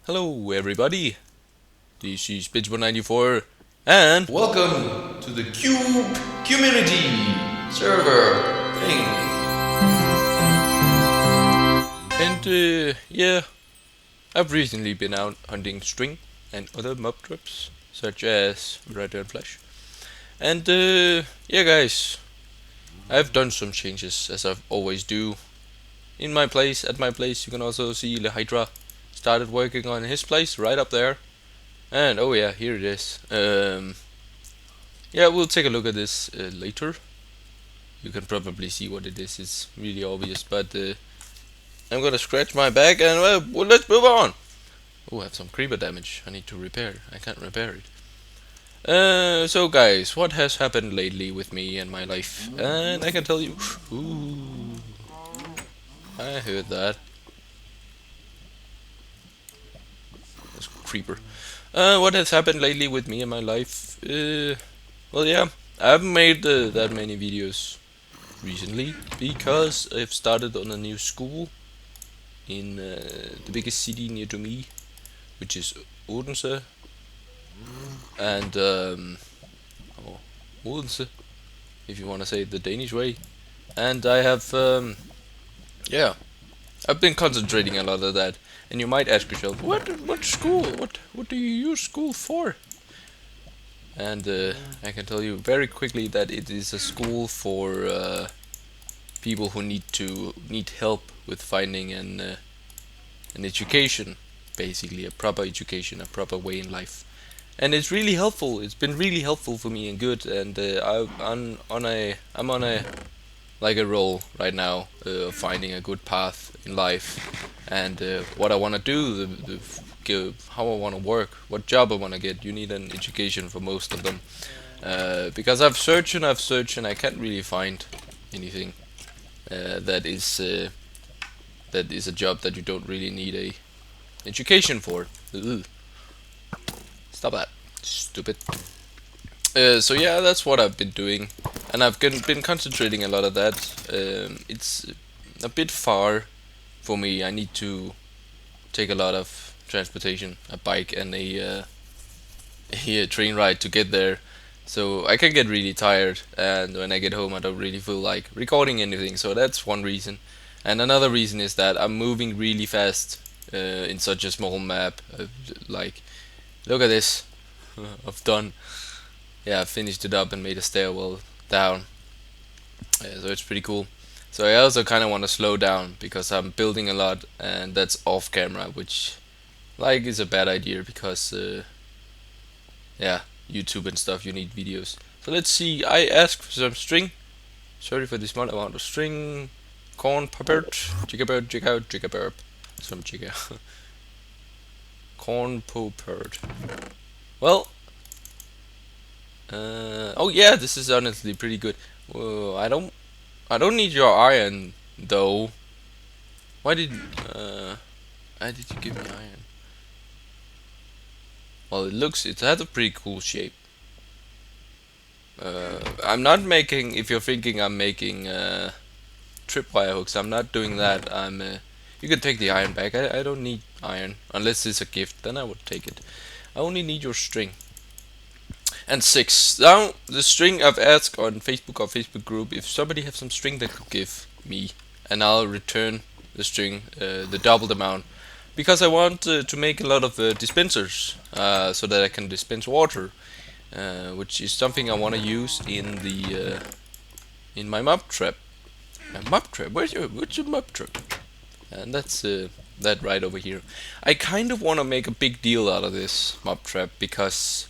Hello everybody, this is Ep41 and Welcome to the Cube Community Server thing. yeah, I've recently been out hunting string and other mob traps such as red and flash. And yeah guys, I've done some changes as I always do. At my place you can also see the Hydra started working on his place right up there. And oh yeah, here it is. Yeah, we'll take a look at this later. You can probably see what it is. It's really obvious, but I'm gonna scratch my back and well, let's move on. Oh, I have some creeper damage. I need to repair. I can't repair it. So guys, what has happened lately with me and my life? And I can tell you. Ooh, I heard that. That's a creeper. What has happened lately with me and my life? Well, yeah, I haven't made that many videos recently because I've started on a new school in the biggest city near to me, which is Odense, and oh, Odense, if you want to say it the Danish way. And I have, yeah, I've been concentrating a lot of that. And you might ask yourself, what school? What do you use school for? And I can tell you very quickly that it is a school for people who need help with finding an education, basically a proper education, a proper way in life. And it's really helpful. It's been really helpful for me and good. And I'm on a like a roll right now, finding a good path in life, and what I want to do, how I want to work, what job I want to get. You need an education for most of them, because I've searched, and I can't really find anything that is a job that you don't really need a education for. Ugh. Stop that, stupid. So yeah, that's what I've been doing, and I've been concentrating a lot of that. It's a bit far for me. I need to take a lot of transportation, a bike and a train ride to get there. So I can get really tired, and when I get home, I don't really feel like recording anything. So that's one reason. And another reason is that I'm moving really fast in such a small map. Like, look at this. I've done. Yeah, I finished it up and made a stairwell down. So it's pretty cool. So I also kind of want to slow down because I'm building a lot, and that's off camera, which like is a bad idea because yeah, YouTube and stuff, you need videos. So let's see. I asked for some string. Sorry for the small amount of string. Corn peppered, jigabird, jig out, jigabird, some jigger. Corn peppered. Well, oh yeah, this is honestly pretty good. Whoa, I don't need your iron though. Why did why did you give me iron? Well, it has a pretty cool shape. I'm not making. If you're thinking I'm making tripwire hooks, I'm not doing that. You can take the iron back. I don't need iron unless it's a gift. Then I would take it. I only need your string. And 6. Now, the string I've asked on Facebook or Facebook group if somebody has some string they could give me, and I'll return the string, the doubled amount, because I want to make a lot of dispensers, so that I can dispense water, which is something I want to use in my Mobtrap. Mobtrap, where's your Mobtrap? And that's that right over here. I kind of want to make a big deal out of this Mobtrap because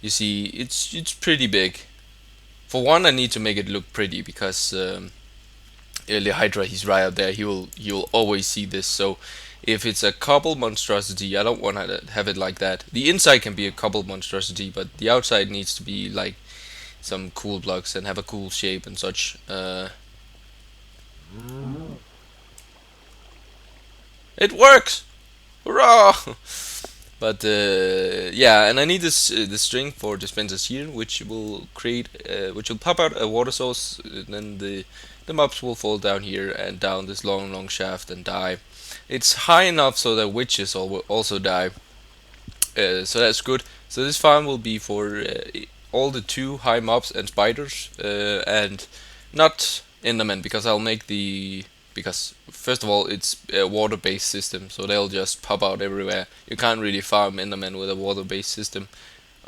you see, it's pretty big. For one, I need to make it look pretty because the Hydra, he's right up there. You'll always see this. So if it's a couple monstrosity, I don't want to have it like that. The inside can be a couple monstrosity, but the outside needs to be like some cool blocks and have a cool shape and such. It works! Hurrah! But yeah, and I need this string for dispensers here, which will pop out a water source. Then the mobs will fall down here and down this long shaft and die. it's high enough so that witches will also die. So that's good. So this farm will be for all the 2 high mobs and spiders, and not Endermen, because I'll make the because first of all it's a water-based system, so they'll just pop out everywhere. You can't really farm Endermen with a water-based system.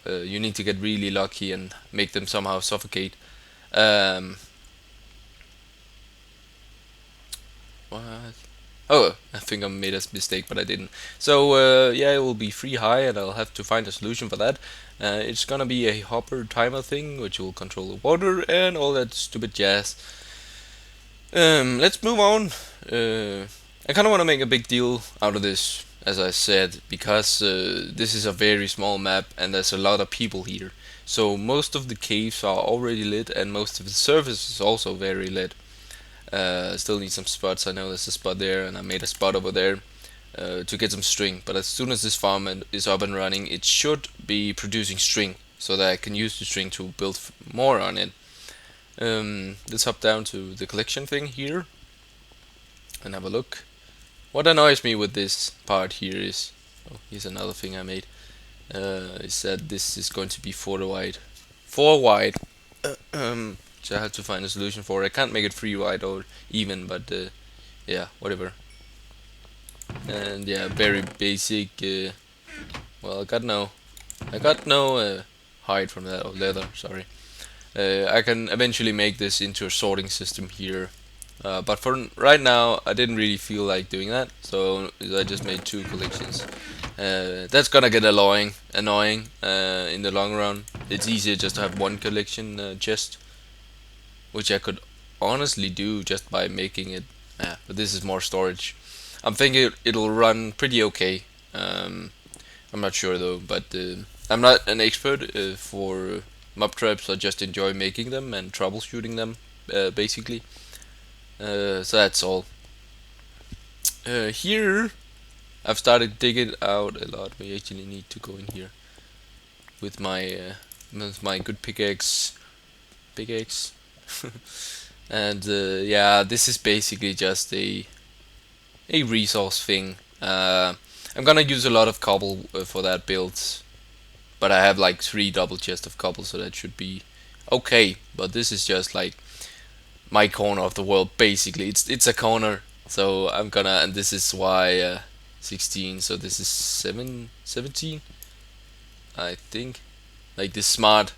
You need to get really lucky and make them somehow suffocate. Um, what? Oh, I think I made a mistake, but I didn't. So yeah, it will be 3 high, and I'll have to find a solution for that. It's gonna be a hopper timer thing, which will control the water and all that stupid jazz. Let's move on. I kind of want to make a big deal out of this, as I said, because this is a very small map and there's a lot of people here. So most of the caves are already lit, and most of the surface is also very lit. Still need some spots. I know there's a spot there, and I made a spot over there to get some string. But as soon as this farm is up and running, it should be producing string, so that I can use the string to build more on it. Let's hop down to the collection thing here and have a look. What annoys me with this part here is, oh, here's another thing I made. Is that this is going to be 4 wide, 4 wide. Which I have to find a solution for. I can't make it 3 wide or even, but yeah, whatever. And yeah, very basic. Well, I got no hide from that, or leather. Sorry. I can eventually make this into a sorting system here. But for right now, I didn't really feel like doing that, so I just made 2 collections. That's gonna get annoying in the long run. It's easier just to have 1 collection chest, which I could honestly do just by making it. But this is more storage. I'm thinking it'll run pretty okay. I'm not sure though, but I'm not an expert for mob traps. I just enjoy making them and troubleshooting them, basically. So that's all. Here, I've started digging out a lot. We actually need to go in here with my good pickaxe. And yeah, this is basically just a resource thing. I'm gonna use a lot of cobble for that build, but I have like 3 double chests of cobble, so that should be okay. But this is just like my corner of the world, basically. It's a corner, so I'm gonna, and this is why 16. So this is 17, I think. Like the smart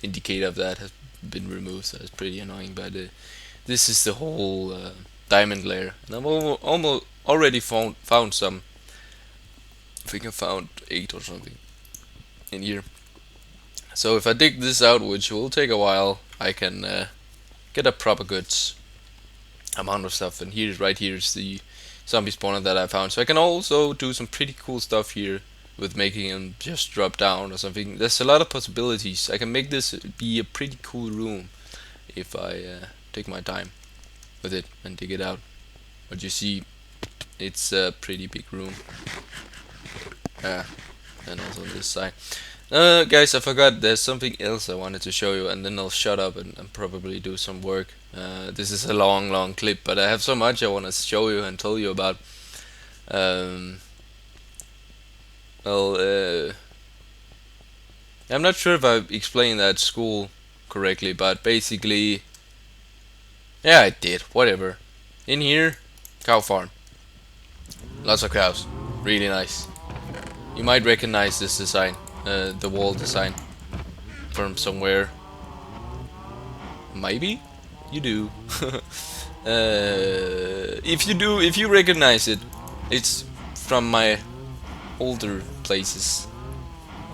indicator of that has been removed, so it's pretty annoying. But this is the whole diamond layer, and I've almost already found some. I think I found 8 or something in here. So if I dig this out, which will take a while, I can get a proper good amount of stuff. And right here is the zombie spawner that I found. So I can also do some pretty cool stuff here with making them just drop down or something. There's a lot of possibilities. I can make this be a pretty cool room if I take my time with it and dig it out. But you see, it's a pretty big room. And also on this side. Guys, I forgot there's something else I wanted to show you, and then I'll shut up and probably do some work. This is a long clip, but I have so much I want to show you and tell you about. Well, I'm not sure if I explained that at school correctly, but basically, yeah, I did. Whatever. In here, cow farm. Lots of cows. Really nice. You might recognize this design, the wall design, from somewhere. Maybe you do. If you recognize it, it's from my older places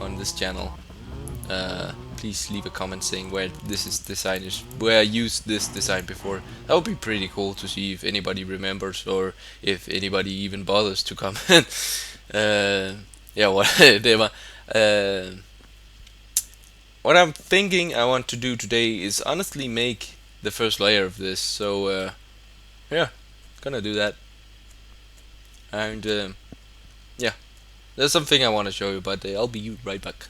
on this channel. Please leave a comment saying where where I used this design before. That would be pretty cool to see if anybody remembers, or if anybody even bothers to comment. Yeah, whatever. What I'm thinking I want to do today is honestly make the first layer of this. So yeah, gonna do that. And yeah, there's something I want to show you, but I'll be right back.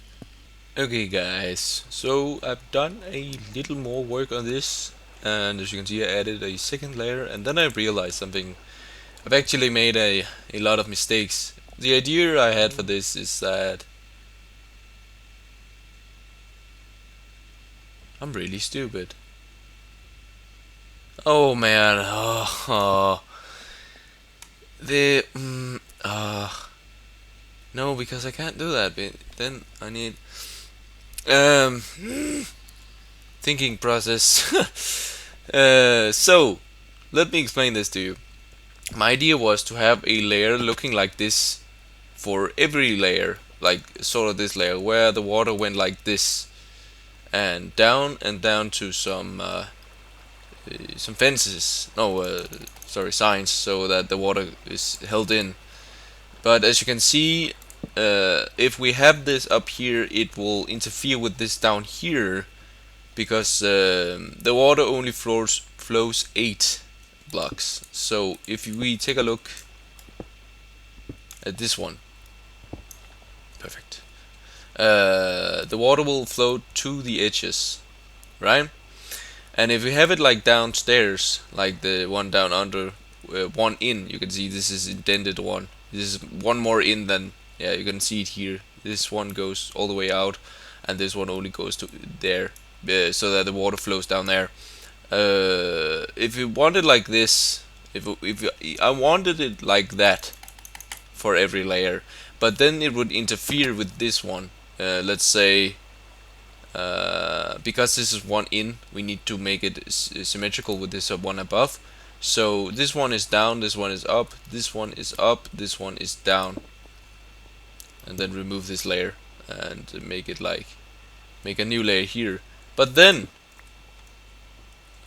Okay guys, so I've done a little more work on this, and as you can see I added a second layer, and then I realized something I've actually made a lot of mistakes. The idea I had for this is that I'm really stupid. Oh man, the no, because I can't do that. But then I need um thinking process. So let me explain this to you. My idea was to have a layer looking like this for every layer, like sort of this layer where the water went like this and down to some fences. No, sorry, signs, so that the water is held in. But as you can see, if we have this up here, it will interfere with this down here because the water only flows 8 blocks. So if we take a look at this one, perfect. The water will flow to the edges, right? And if we have it like downstairs, like the one down under, one in, you can see this is indented one. This is one more in than, yeah, you can see it here. This one goes all the way out, and this one only goes to there, so that the water flows down there. If you want it like this, I wanted it like that for every layer, but then it would interfere with this one. Let's say because this is one in, we need to make it symmetrical with this one above. So this one is down, this one is up, this one is up, this one is down, and then remove this layer and make it like make a new layer here. But then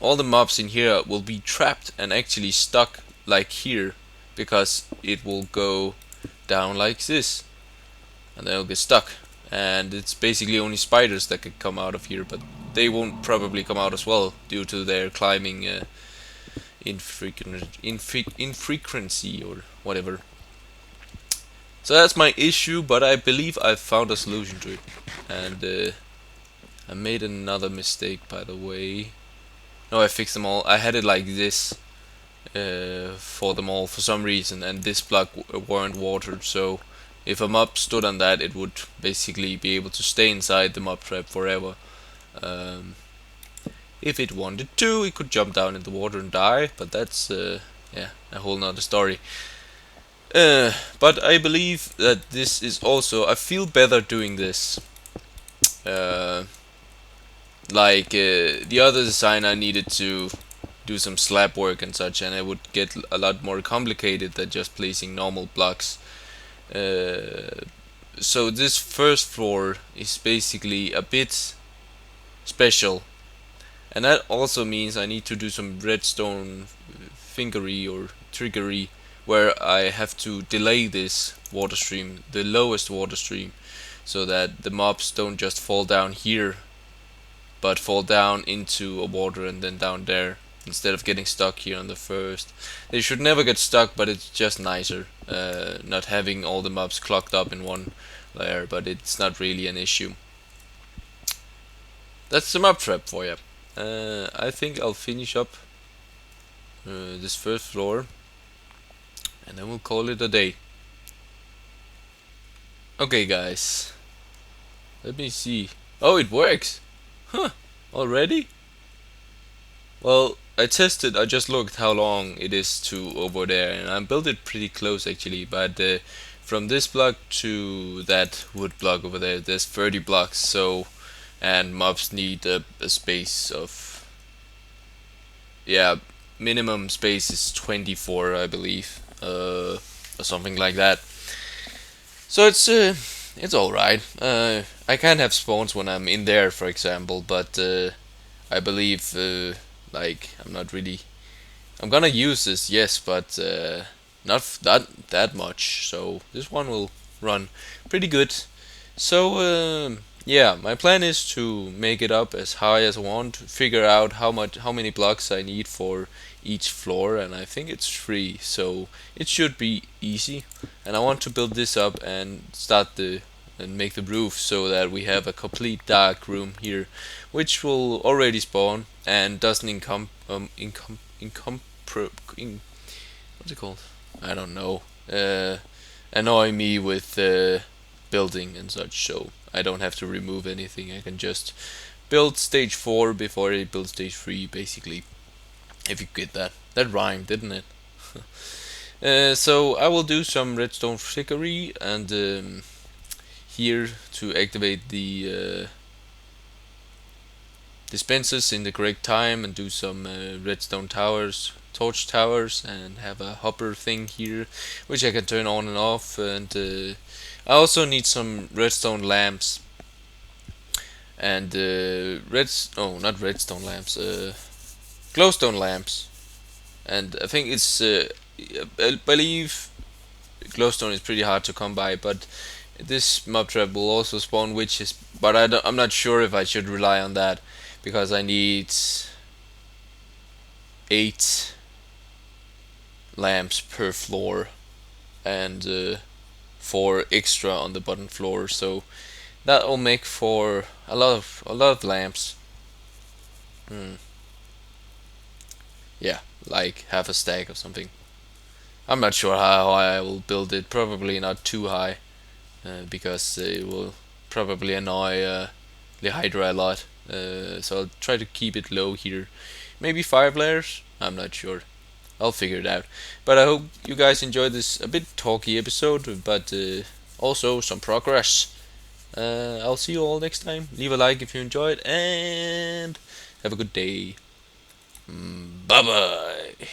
all the mobs in here will be trapped and actually stuck like here, because it will go down like this and they'll get stuck. And it's basically only spiders that can come out of here, but they won't probably come out as well due to their climbing infrequency or whatever. So that's my issue, but I believe I've found a solution to it. And I made another mistake, by the way. No, I fixed them all. I had it like this for them all for some reason, and this block weren't watered, so if a mob stood on that, it would basically be able to stay inside the mob trap forever. If it wanted to, it could jump down in the water and die, but that's yeah, a whole nother story. But I believe that this is also, I feel better doing this. The other design, I needed to do some slab work and such, and it would get a lot more complicated than just placing normal blocks. So this first floor is basically a bit special, and that also means I need to do some redstone fingery or trickery, where I have to delay this water stream, the lowest water stream, so that the mobs don't just fall down here, but fall down into a water and then down there, instead of getting stuck here on the first. They should never get stuck, but it's just nicer not having all the mobs clogged up in one layer, but it's not really an issue. That's the Mobtrap for you. I think I'll finish up this first floor, and then we'll call it a day. Okay guys, let me see. Oh, it works! Huh, already? Well, I just looked how long it is to over there, and I built it pretty close actually, but from this block to that wood block over there, there's 30 blocks, so, and mobs need a space of, yeah, minimum space is 24, I believe, or something like that. So it's alright. I can't have spawns when I'm in there, for example, but I believe like I'm not really. I'm gonna use this, yes, but not that much. So this one will run pretty good. So yeah, my plan is to make it up as high as I want. Figure out how many blocks I need for each floor, and I think it's 3, so it should be easy. And I want to build this up and and make the roof so that we have a complete dark room here, which will already spawn and doesn't what's it called? I don't know, annoy me with building and such. So I don't have to remove anything. I can just build stage 4 before I build stage 3, basically. If you get that. That rhymed, didn't it? So I will do some redstone trickery and here to activate the dispensers in the correct time and do some redstone towers, torch towers, and have a hopper thing here which I can turn on and off. And I also need some redstone lamps and not redstone lamps, glowstone lamps. And I think it's I believe glowstone is pretty hard to come by, but this mob trap will also spawn witches. But I'm not sure if I should rely on that because I need 8 lamps per floor and 4 extra on the bottom floor. So that will make for a lot of lamps. Hmm. Yeah, like half a stack or something. I'm not sure how high I will build it. Probably not too high, because it will probably annoy the Hydra a lot. So I'll try to keep it low here. Maybe 5 layers? I'm not sure. I'll figure it out. But I hope you guys enjoyed this a bit talky episode, but also some progress. I'll see you all next time. Leave a like if you enjoyed, and have a good day. Bye bye.